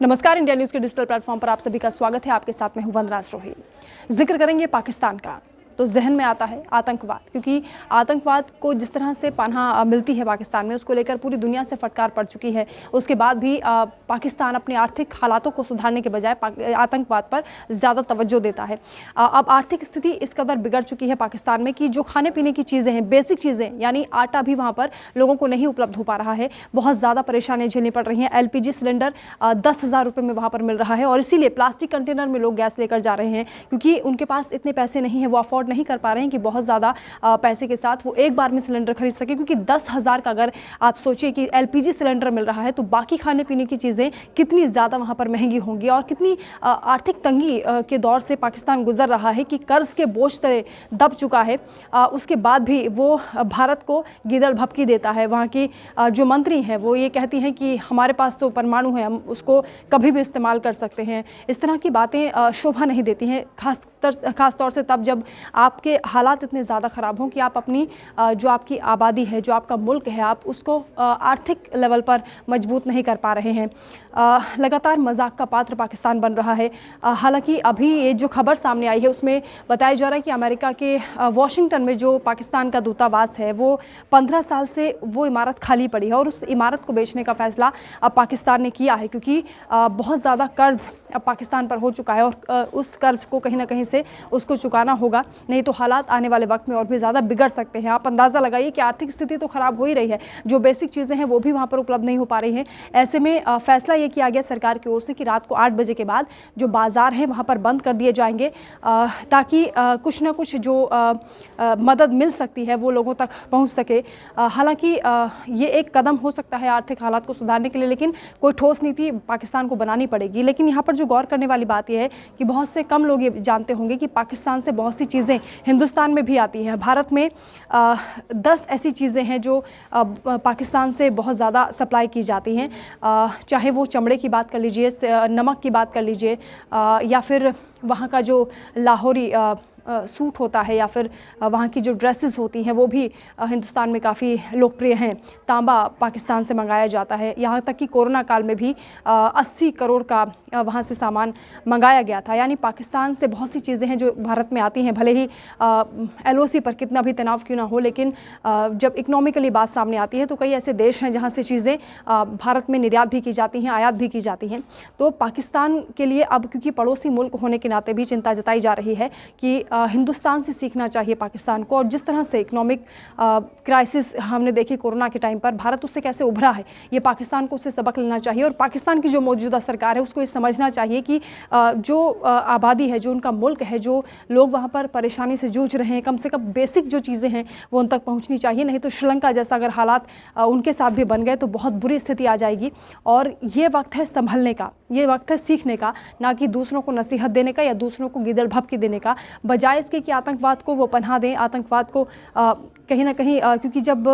नमस्कार, India news के digital platform पर आप सभी का स्वागत है। आपके साथ मैं हूं वंदना रोही। जिक्र करेंगे पाकिस्तान का, तो जहन में आता है आतंकवाद, क्योंकि आतंकवाद को जिस तरह से पनाह मिलती है पाकिस्तान में, उसको लेकर पूरी दुनिया से फटकार पड़ चुकी है। उसके बाद भी पाकिस्तान अपने आर्थिक हालातों को सुधारने के बजाय आतंकवाद पर ज़्यादा तवज्जो देता है। अब आर्थिक स्थिति इस कदर बिगड़ चुकी है पाकिस्तान में कि जो खाने पीने की चीज़ें हैं, बेसिक चीज़ें, यानी आटा भी वहाँ पर लोगों को नहीं उपलब्ध हो पा रहा है। बहुत ज़्यादा परेशानियाँ झेलनी पड़ रही हैं। LPG सिलेंडर 10,000 रुपये में वहाँ पर मिल रहा है, और इसीलिए प्लास्टिक कंटेनर में लोग गैस लेकर जा रहे हैं, क्योंकि उनके पास इतने पैसे नहीं हैं, वो अफोर्ड नहीं कर पा रहे हैं कि बहुत ज़्यादा पैसे के साथ वो एक बार में सिलेंडर खरीद सके। क्योंकि 10,000 का अगर आप सोचिए कि LPG सिलेंडर मिल रहा है, तो बाकी खाने पीने की चीज़ें कितनी ज़्यादा वहाँ पर महंगी होंगी, और कितनी आर्थिक तंगी के दौर से पाकिस्तान गुजर रहा है कि कर्ज के बोझ तले दब चुका है। उसके बाद भी वो भारत को गीदड़ भभकी देता है। वहाँ की जो मंत्री हैं वो ये कहती हैं कि हमारे पास तो परमाणु है, हम उसको कभी भी इस्तेमाल कर सकते हैं। इस तरह की बातें शोभा नहीं देती हैं, खास तौर से तब जब आपके हालात इतने ज़्यादा ख़राब हों कि आप अपनी जो आपकी आबादी है, जो आपका मुल्क है, आप उसको आर्थिक लेवल पर मजबूत नहीं कर पा रहे हैं। लगातार मजाक का पात्र पाकिस्तान बन रहा है। हालांकि अभी ये जो खबर सामने आई है उसमें बताया जा रहा है कि अमेरिका के वॉशिंगटन में जो पाकिस्तान का दूतावास है, वो 15 साल से वो इमारत खाली पड़ी है, और उस इमारत को बेचने का फैसला अब पाकिस्तान ने किया है, क्योंकि बहुत ज़्यादा कर्ज अब पाकिस्तान पर हो चुका है, और उस कर्ज को कहीं ना कहीं से उसको चुकाना होगा, नहीं तो हालात आने वाले वक्त में और भी ज़्यादा बिगड़ सकते हैं। आप अंदाज़ा लगाइए कि आर्थिक स्थिति तो ख़राब हो ही रही है, जो बेसिक चीज़ें हैं वो भी वहाँ पर उपलब्ध नहीं हो पा रही हैं। ऐसे में फ़ैसला ये किया गया सरकार की ओर से कि रात को 8 बजे के बाद जो बाज़ार हैं वहाँ पर बंद कर दिए जाएंगे, ताकि कुछ ना कुछ जो मदद मिल सकती है वो लोगों तक पहुँच सके। हालाँकि ये एक कदम हो सकता है आर्थिक हालात को सुधारने के लिए, लेकिन कोई ठोस नीति पाकिस्तान को बनानी पड़ेगी। लेकिन यहाँ पर जो गौर करने वाली बात यह है कि बहुत से कम लोग ये जानते होंगे कि पाकिस्तान से बहुत सी चीज़ें हिंदुस्तान में भी आती हैं। भारत में 10 ऐसी चीज़ें हैं जो पाकिस्तान से बहुत ज़्यादा सप्लाई की जाती हैं, चाहे वो चमड़े की बात कर लीजिए, नमक की बात कर लीजिए, या फिर वहाँ का जो लाहौरी सूट होता है, या फिर वहाँ की जो ड्रेसेस होती हैं वो भी हिंदुस्तान में काफ़ी लोकप्रिय हैं। तांबा पाकिस्तान से मंगाया जाता है। यहाँ तक कि कोरोना काल में भी 80 करोड़ का वहाँ से सामान मंगाया गया था। यानी पाकिस्तान से बहुत सी चीज़ें हैं जो भारत में आती हैं, भले ही LOC पर कितना भी तनाव क्यों ना हो, लेकिन जब इकोनॉमिकली बात सामने आती है तो कई ऐसे देश हैं जहाँ से चीज़ें भारत में निर्यात भी की जाती हैं, आयात भी की जाती हैं। तो पाकिस्तान के लिए अब, क्योंकि पड़ोसी मुल्क होने के नाते भी चिंता जताई जा रही है कि हिंदुस्तान से सीखना चाहिए पाकिस्तान को, और जिस तरह से इकोनॉमिक क्राइसिस हमने देखी कोरोना के टाइम पर, भारत उससे कैसे उभरा है, ये पाकिस्तान को उससे सबक लेना चाहिए। और पाकिस्तान की जो मौजूदा सरकार है उसको ये समझना चाहिए कि जो आबादी है, जो उनका मुल्क है, जो लोग वहाँ पर परेशानी से जूझ रहे हैं, कम से कम बेसिक जो चीज़ें हैं वो उन तक पहुँचनी चाहिए। नहीं तो श्रीलंका जैसा अगर हालात उनके साथ भी बन गए तो बहुत बुरी स्थिति आ जाएगी। और ये वक्त है संभलने का, ये वक्त है सीखने का, ना कि दूसरों को नसीहत देने का या दूसरों को गिदड़ भभकी देने का। बजाय इसके कि आतंकवाद को वो पनाह दें, आतंकवाद को कहीं ना कहीं, क्योंकि जब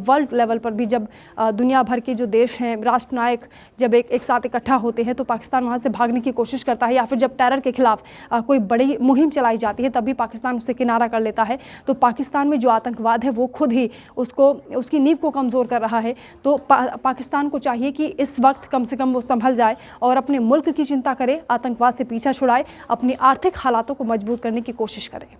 वर्ल्ड लेवल पर भी जब दुनिया भर के जो देश हैं, राष्ट्र नायक जब एक साथ इकट्ठा होते हैं, तो पाकिस्तान वहाँ से भागने की कोशिश करता है, या फिर जब टेरर के खिलाफ कोई बड़ी मुहिम चलाई जाती है तभी पाकिस्तान उससे किनारा कर लेता है। तो पाकिस्तान में जो आतंकवाद है वो खुद ही उसकी नींव को कमज़ोर कर रहा है। तो पाकिस्तान को चाहिए कि इस वक्त कम से कम वो संभल जाए और अपने मुल्क की चिंता करे, आतंकवाद से पीछा छुड़ाए, अपनी आर्थिक हालातों को मजबूत करने की कोशिश करे।